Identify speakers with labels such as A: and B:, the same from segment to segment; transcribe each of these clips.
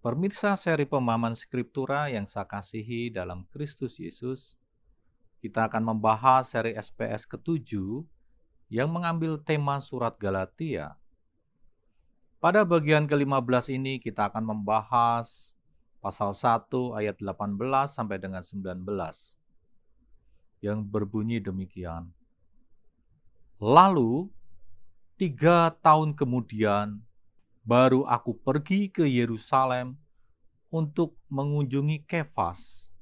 A: Pemirsa seri pemahaman Skriptura yang saya kasihi dalam Kristus Yesus, kita akan membahas seri SPS ke-7 yang mengambil tema surat Galatia. Pada bagian ke-15 ini kita akan membahas pasal 1 ayat 18 sampai dengan 19 yang berbunyi demikian. Lalu 3 tahun kemudian baru aku pergi ke Yerusalem untuk mengunjungi Kefas,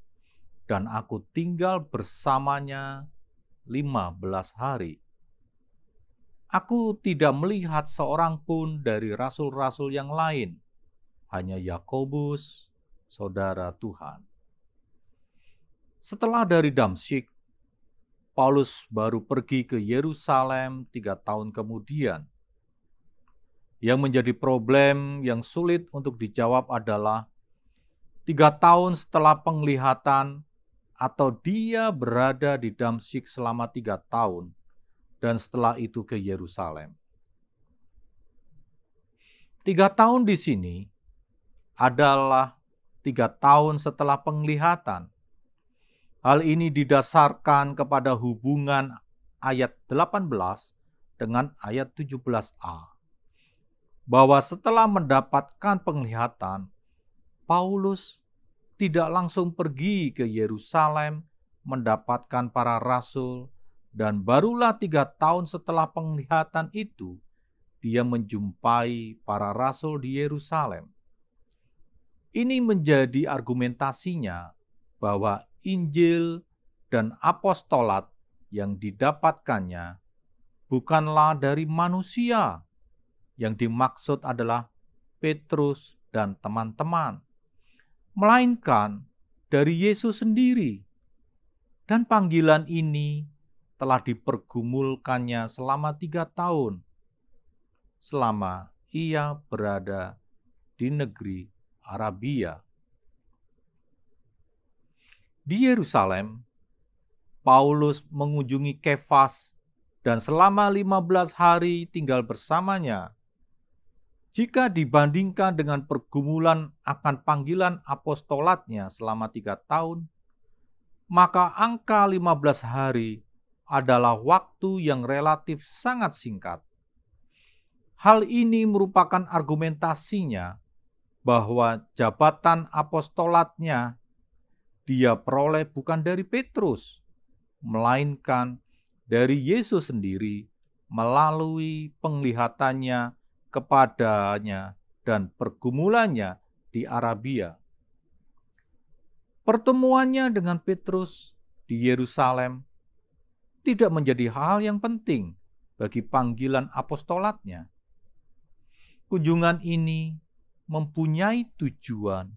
A: dan aku tinggal bersamanya 15 hari. Aku tidak melihat seorang pun dari rasul-rasul yang lain, hanya Yakobus, saudara Tuhan. Setelah dari Damsyik, Paulus baru pergi ke Yerusalem 3 tahun kemudian. Yang menjadi problem yang sulit untuk dijawab adalah 3 tahun setelah penglihatan atau dia berada di Damsyik selama 3 tahun dan setelah itu ke Yerusalem. 3 tahun di sini adalah 3 tahun setelah penglihatan. Hal ini didasarkan kepada hubungan ayat 18 dengan ayat 17a. Bahwa setelah mendapatkan penglihatan, Paulus tidak langsung pergi ke Yerusalem mendapatkan para rasul, dan barulah 3 tahun setelah penglihatan itu, dia menjumpai para rasul di Yerusalem. Ini menjadi argumentasinya bahwa Injil dan apostolat yang didapatkannya bukanlah dari manusia. Yang dimaksud adalah Petrus dan teman-teman, melainkan dari Yesus sendiri. Dan panggilan ini telah dipergumulkannya selama 3 tahun, selama ia berada di negeri Arabia. Di Yerusalem, Paulus mengunjungi Kefas dan selama 15 hari tinggal bersamanya. Jika dibandingkan dengan pergumulan akan panggilan apostolatnya selama 3 tahun, maka angka 15 hari adalah waktu yang relatif sangat singkat. Hal ini merupakan argumentasinya bahwa jabatan apostolatnya dia peroleh bukan dari Petrus, melainkan dari Yesus sendiri melalui penglihatannya kepadanya dan pergumulannya di Arabia. Pertemuannya dengan Petrus di Yerusalem tidak menjadi hal yang penting bagi panggilan apostolatnya. Kunjungan ini mempunyai tujuan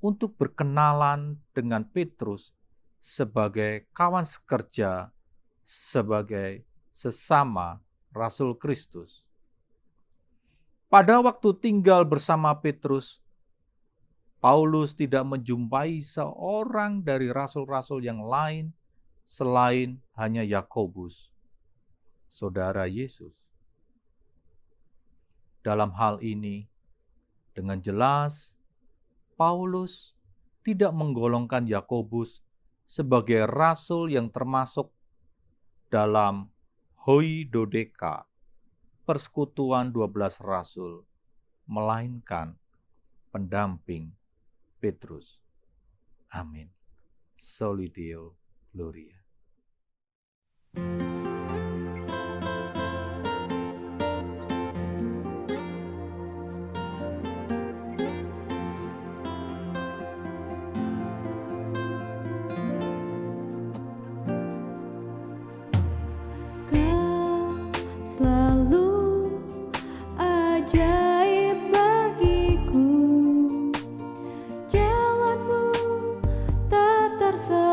A: untuk berkenalan dengan Petrus sebagai kawan sekerja, sebagai sesama Rasul Kristus. Pada waktu tinggal bersama Petrus, Paulus tidak menjumpai seorang dari rasul-rasul yang lain selain hanya Yakobus, saudara Yesus. Dalam hal ini, dengan jelas, Paulus tidak menggolongkan Yakobus sebagai rasul yang termasuk dalam Hoi Dodeka, persekutuan 12 rasul, melainkan pendamping Petrus. Amin. Soli Deo Gloria.
B: Jalanmu tak tersa